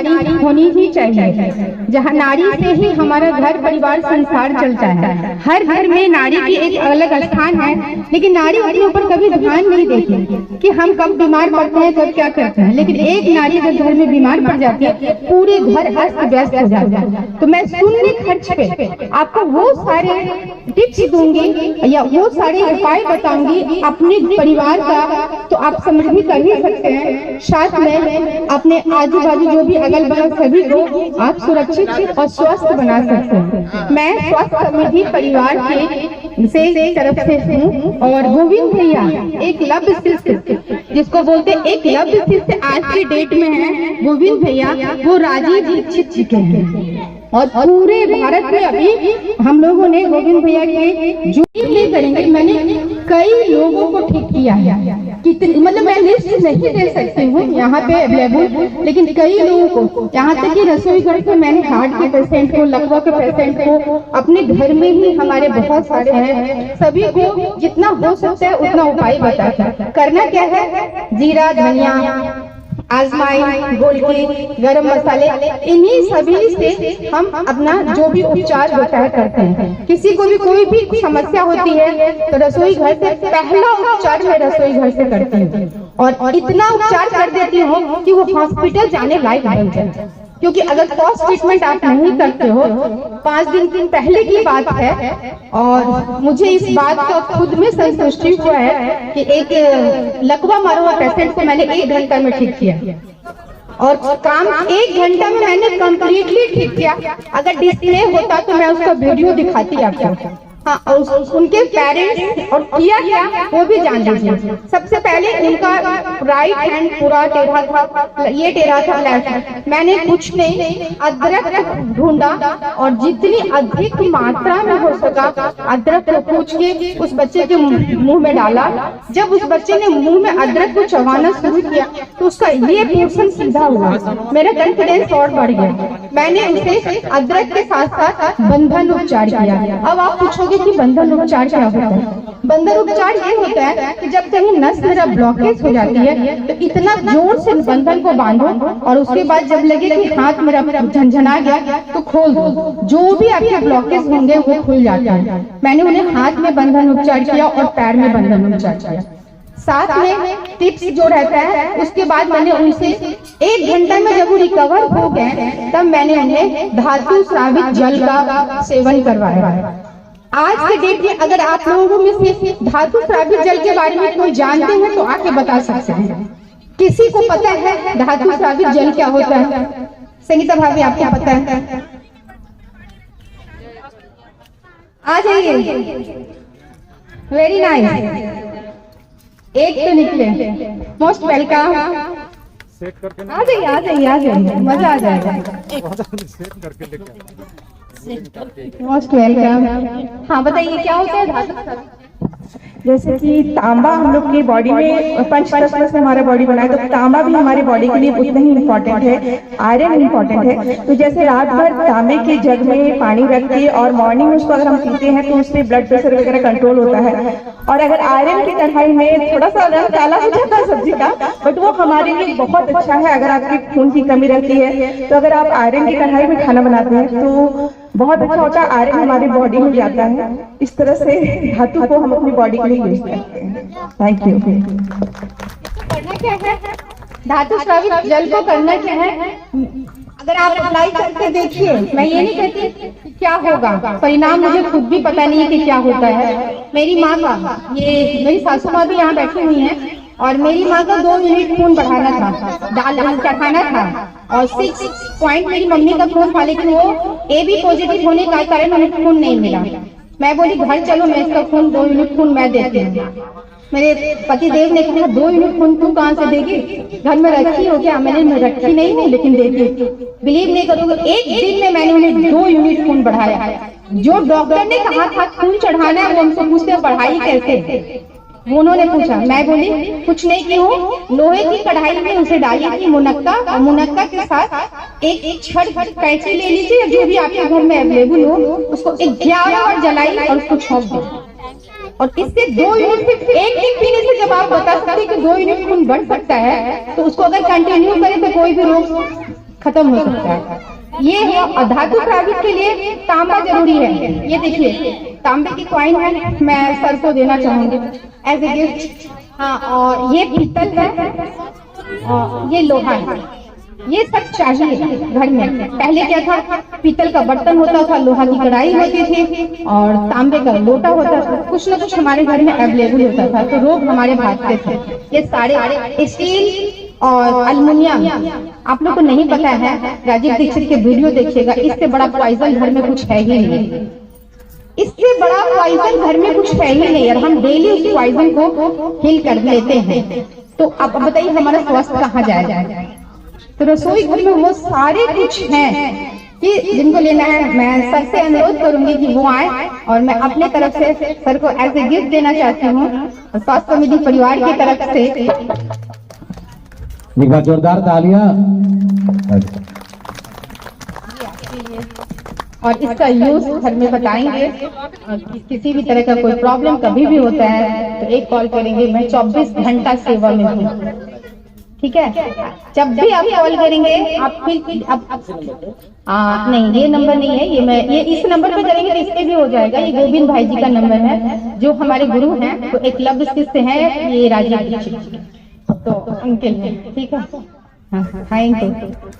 नारी होनी ही चाहिए, जहाँ नारी से ही हमारा घर परिवार संसार चलता है। हर घर में नारी की एक अलग स्थान है, लेकिन नारी अपने ऊपर कभी ध्यान नहीं देती कि हम कब बीमार पड़ते हैं, कब क्या करते हैं। लेकिन एक नारी अगर घर में बीमार पड़ जाती है, पूरे घर अस्त व्यस्त हो जाता है। तो मैं शून्य खर्च पे आपको वो सारे टिप्स दूंगी या वो सारे उपाय बताऊंगी अपने परिवार का, तो आप समझ भी कर ही सकते हैं। साथ में अपने आजू बाजू जो भी अगल बगल सभी को आप सुरक्षित और स्वस्थ बना सकते हैं। मैं स्वास्थ्य समृद्धि परिवार के तरफ से हूँ, और गोविंद भैया एक लव्य शिष्य जिसको बोलते एक लव्य शिष्य आज की डेट में है गोविंद भैया, वो राजीव दीक्षित जी के हैं। और पूरे भारत में अभी हम लोगों ने गोविंद भैया के जो नहीं करेंगे, मैंने कई लोगों को ठीक किया है। कितने मतलब मैं लिस्ट नहीं दे सकती हूँ यहाँ पे अवेलेबल, लेकिन कई लोगों को, यहाँ तक कि रसोई घर पे मैंने हार्ट के पेशेंट को, लकवा के पेशेंट को अपने घर में ही, हमारे बहुत सारे हैं, सभी को जितना हो सकता है उतना उपाय बताता। करना क्या है, जीरा, धनिया, आजवाइन, गोलकी, गरम मसाले, इन्हीं सभी से हम अपना जो भी उपचार होता है करते हैं। किसी को भी कोई भी समस्या होती है तो रसोई घर से पहला उपचार मैं रसोई घर से करती हूँ, और इतना उपचार कर देती हूँ कि वो हॉस्पिटल जाने लायक बन जाए। क्योंकि अगर फर्स्ट ट्रीटमेंट आप नहीं करते हो, 5 दिन पहले की बात है, और मुझे इस बात का खुद में संतुष्टि हुआ है कि एक लकवा मारा हुआ पेशेंट को मैंने 1 घंटा में ठीक किया, और काम 1 घंटा में मैंने कंप्लीटली ठीक किया। अगर डिस्प्ले होता तो मैं उसका वीडियो दिखाती आपको। हाँ, और उनके पेरेंट्स और किया क्या वो भी जान लीजिए। सबसे पहले उनका राइट हैंड पूरा टेढ़ा था, ये टेढ़ा था लेफ्ट। मैंने कुछ नहीं, अदरक ढूंढा और जितनी अधिक मात्रा में हो सका अदरक को कूच के उस बच्चे के मुंह में डाला। जब उस बच्चे ने मुंह में अदरक को चबाना शुरू किया तो उसका ये पोर्शन सीधा हुआ, मेरा कॉन्फिडेंस और बढ़ गया। मैंने उसे अदरक के साथ साथ बंधन उपचार किया। अब आप पूछोगे कि बंधन उपचार क्या होता है? बंधन उपचार ये होता है कि जब कहीं नस मेरा ब्लॉकेज हो जाती है तो इतना जोर से बंधन को बांधो, और उसके बाद जब लगे कि हाथ मेरा झंझना गया तो खोल दो। जो भी आपके ब्लॉकेज होंगे वो खुल जाते हैं। मैंने उन्हें हाथ में बंधन उपचार किया और पैर में बंधन उपचार किया। साथ में टिप्स जो रहता है, उसके बाद मैंने उनसे 1 घंटा में जब वो रिकवर हो गए तब मैंने उन्हें धातु स्रावित जल का सेवन करवाया। आज के डेट में अगर आप लोगों में से धातु स्रावित जल के बारे में कोई जानते हैं तो आके बता सकते हैं। किसी को पता है धातु स्रावित जल क्या होता है? संगीता भाभी आपको पता है? आ जाइए, वेरी नाइस। एक तो निकले, मोस्ट वेलकम। आ जाइए आ जाइए आ जाइए, मजा आ जाएगा। Most welcome. हाँ बताइए क्या होता है धातु? जैसे कि तांबा हम लोग की बॉडी में पंच तत्व से हमारा बॉडी बना है, तो तांबा भी हमारी बॉडी के लिए उतना ही इम्पोर्टेंट है, आयरन इम्पोर्टेंट है। तो जैसे रात भर तांबे के जग में पानी रख के और मॉर्निंग उसको अगर हम पीते हैं तो उससे ब्लड प्रेशर वगैरह कंट्रोल होता है। और अगर आयरन की कढ़ाई में थोड़ा सा रंग काला हो जाता है सब्जी का, बट वो हमारे लिए बहुत अच्छा है। अगर आपकी खून की कमी रहती है तो अगर आप आयरन की कढ़ाई में खाना बनाते हैं तो बहुत अच्छा होता है, आयरन हमारी बॉडी में जाता है। इस तरह से धातु को हम अपनी बॉडी के लिए यूज करते हैं। Thank you. करना क्या है? धातु स्रावित जल को करना क्या है? अगर आप अप्लाई करके देखिए, मैं ये नहीं कहती क्या होगा, परिणाम मुझे खुद भी पता नहीं है कि क्या होता है। मेरी माँ का, ये मेरी सासू माँ भी यहाँ बैठी हुई हैं, और मेरी माँ का 2 यूनिट खून बढ़ाना था, चढ़ाना था, और 6 पॉइंट मेरी मम्मी का खून था, लेकिन वो AB पॉजिटिव होने का कारण उन्हें खून नहीं मिला। मैं बोली घर चलो, मैं इसका खून 2 यूनिट खून मैं देती हूँ। मेरे पति देव ने कहा 2 यूनिट खून तू कहाँ से देगी, घर में रखी हो क्या? मैंने रखी नहीं हूँ लेकिन देती। बिलीव नहीं करोगे, 1 दिन में मैंने उन्हें 2 यूनिट खून बढ़ाया। जो डॉक्टर ने कहा था खून चढ़ाना है वो हमसे पूछते बढ़ाई कैसे, उन्होंने पूछा। मैं बोली कुछ नहीं की हूँ, लोहे की कढ़ाई में उसे डाली थी मुनक्का, और मुनक्का के साथ एक छड़ कैंची ले लीजिए, जो भी आपके घर में अवेलेबल हो, उसको 11 बार जलाई और उसको छोड़ दो। और इससे 2 यूनिट सिर्फ एक पीने से जब आप बता सकते हैं कि 2 यूनिट खून बढ़ सकता है, तो उसको अगर कंटिन्यू करें तो कोई भी रोग खत्म हो सकता है। ये है धातु प्रावित के लिए तांबा जरूरी है। ये देखिए तांबे की कॉइन है, मैं सर को देना चाहूंगी एज ए गिफ्ट। हाँ, और ये पीतल है और ये लोहा है। ये सब चाहिए घर में। पहले क्या था, पीतल का बर्तन होता था, लोहा की कढ़ाई होती थी और तांबे का लोटा होता था। कुछ न कुछ हमारे घर में अवेलेबल होता था, तो रोग हमारे भागते थे। ये सारे स्टील और अल्युमिनियम आप लोग को नहीं पता है, राजीव दीक्षित के वीडियो देखिएगा, इससे बड़ा पॉइजन घर में कुछ है ही नहीं। इससे बड़ा पॉइजन घर में कुछ है ही नहीं और हम डेली उस पॉइजन को हिल कर लेते हैं। तो अब बताइए हमारा स्वास्थ्य कहाँ जाएगा। तो रसोई घर में वो सारे कुछ हैं कि जिनको लेना है, मैं सर से अनुरोध करूंगी कि वो आए और मैं अपने तरफ से सर को एज ए गिफ्ट देना चाहती हूँ स्वास्थ्य समिति परिवार की तरफ से। एक बार जोरदार तालियां। और इसका यूज घर में बताएंगे। किसी भी तरह का कोई प्रॉब्लम कभी भी होता है तो एक कॉल करेंगे, मैं 24 घंटा सेवा में हूँ। ठीक है, जब भी आप कॉल करेंगे आप फिर नहीं, ये नंबर नहीं है, ये इस नंबर पे करेंगे तो इससे भी हो जाएगा। ये गोविंद भाई जी का नंबर है जो हमारे गुरु हैं, तो एकलव्य शिष्य हैं ये राजीव दीक्षित, तो उनके लिए। ठीक है, हाँ, थैंक यू।